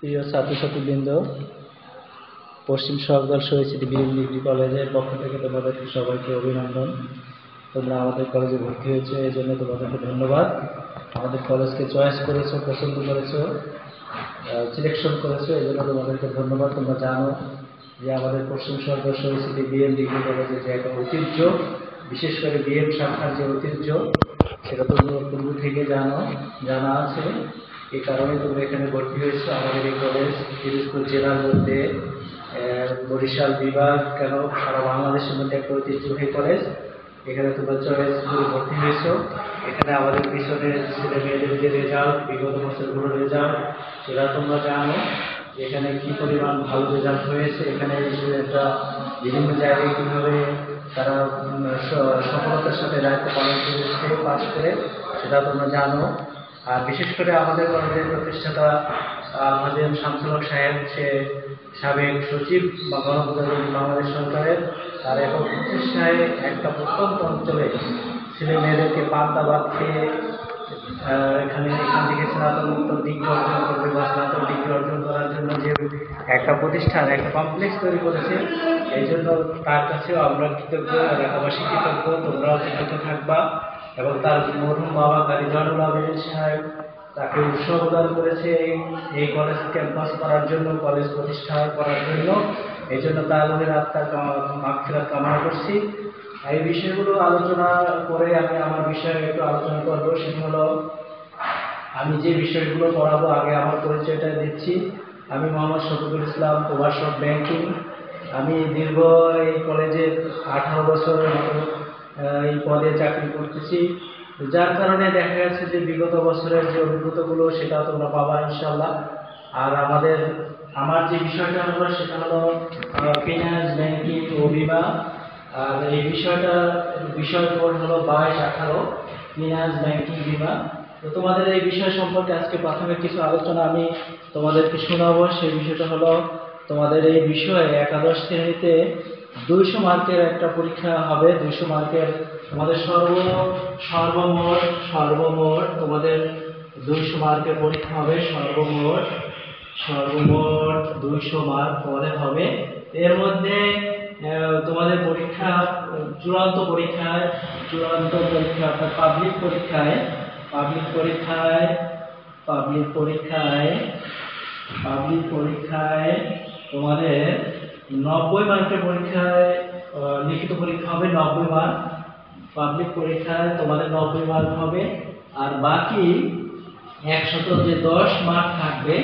প্রিয় ছাত্রছাত্রীবৃন্দ, পশ্চিম সরকার শহীদ BM degree কলেজের পক্ষ থেকে তোমাদের সবাইকে অভিনন্দন। তোমরা আমাদের কলেজে ভর্তি হয়েছে, এই জন্য তোমাদেরকে ধন্যবাদ। আমাদের কলেজকে চয়েস করেছো, পছন্দ করেছো, সিলেকশন করেছো, এই জন্য তোমাদেরকে ধন্যবাদ। তোমরা জানো যে আমাদের পশ্চিম সরকার শহীদ বিএম ডিগ্রি কলেজের যে একটা ঐতিহ্য, বিশেষ করে বিএম শাখার যে ঐতিহ্য, সেটা তোমরা পূর্ব থেকে জানা আছে। এই কারণে তোমরা এখানে ভর্তি হয়েছো। আমাদের এই কলেজ পিরোজপুর জেলার মধ্যে, বরিশাল বিভাগ কেন সারা বাংলাদেশের মধ্যে একটা ঐতিহ্যবাহী কলেজ। এখানে তোমরা চয়েস করে ভর্তি হয়েছো। এখানে আমাদের পিছনে ছেলে মেয়েদের যে রেজাল্ট, বিগত বছরগুলোর রেজাল্ট, সেটা তোমরা জানো এখানে কি পরিমাণ ভালো রেজাল্ট হয়েছে। এখানে একটা বিভিন্ন জায়গায় কীভাবে তারা সফলতার সাথে দায়িত্ব পালন করেছে পাস করে, সেটা তোমরা জানো। আর বিশেষ করে আমাদের কলেজের প্রতিষ্ঠাতা আমাদের শামসুল হক সাহেব, সে সাবেক সচিব বা গণপ্রজাতন্ত্রী বাংলাদেশ সরকারের, তার একক প্রচেষ্টায় একটা প্রত্যন্ত অঞ্চলে ছেলে মেয়েদেরকে পান্তাবাদ খেয়ে এখান থেকে স্নাতকোত্তর ডিগ্রি অর্জন করবে বা স্নাতক ডিগ্রি অর্জন করার জন্য যে একটা প্রতিষ্ঠান, একটা কমপ্লেক্স তৈরি করেছে, এই জন্য তার কাছেও আমরা কৃতজ্ঞ, এলাকাবাসী কৃতজ্ঞ, তোমরাও কৃতজ্ঞ থাকবা। এবং তার মরহুম বাবা কাজী জয়নুল আবেদিন সাহেব তাকে উৎসাহ প্রদান করেছে এই কলেজ ক্যাম্পাস করার জন্য, কলেজ প্রতিষ্ঠা করার জন্য। এই জন্য তার রুহের আত্মার মাগফিরাত কামনা করছি। এই বিষয়গুলো আলোচনা করে আমি আমার বিষয়ে একটু আলোচনা করব। সেটা হলো, আমি যে বিষয়গুলো পড়াবো, আগে আমার পরিচয়টা দিচ্ছি। আমি মোহাম্মদ শফিকুল ইসলাম, প্রভাষক ব্যাংকিং। আমি দীর্ঘ এই কলেজে 18 বছরের মতো এই পদে চাকরি করতেছি, যার কারণে দেখা গেছে যে বিগত বছরের যে অভিজ্ঞতাগুলো সেটা তোমরা পাবা ইনশাল্লাহ। আর আমার যে বিষয়টা হলো সেটা হলো ফিনান্স, ব্যাংকিং ও বিমা। আর এই বিষয় কোড হলো 22-18, ফিনান্স, ব্যাংকিং, বিমা। তো তোমাদের এই বিষয় সম্পর্কে আজকে প্রাথমিক কিছু আলোচনা আমি তোমাদেরকে শোনাবো। সেই বিষয়টা হলো, তোমাদের এই বিষয়ে একাদশ শ্রেণীতে 200 মার্কের একটা পরীক্ষা হবে। 200 মার্কের তোমাদের সর্বমোট তোমাদের 200 মার্কের পরীক্ষা হবে। সর্বমোট 200 মার্ক তোমাদের হবে। এর মধ্যে তোমাদের চূড়ান্ত পরীক্ষায় অর্থাৎ পাবলিক পরীক্ষায় তোমাদের 90 মার্কের পরীক্ষায় লিখিত পরীক্ষা হবে 90 মার্ক। পাবলিক পরীক্ষায় তোমাদের 90 মার্ক হবে। আর বাকি 100 যে 10 মার্ক থাকবে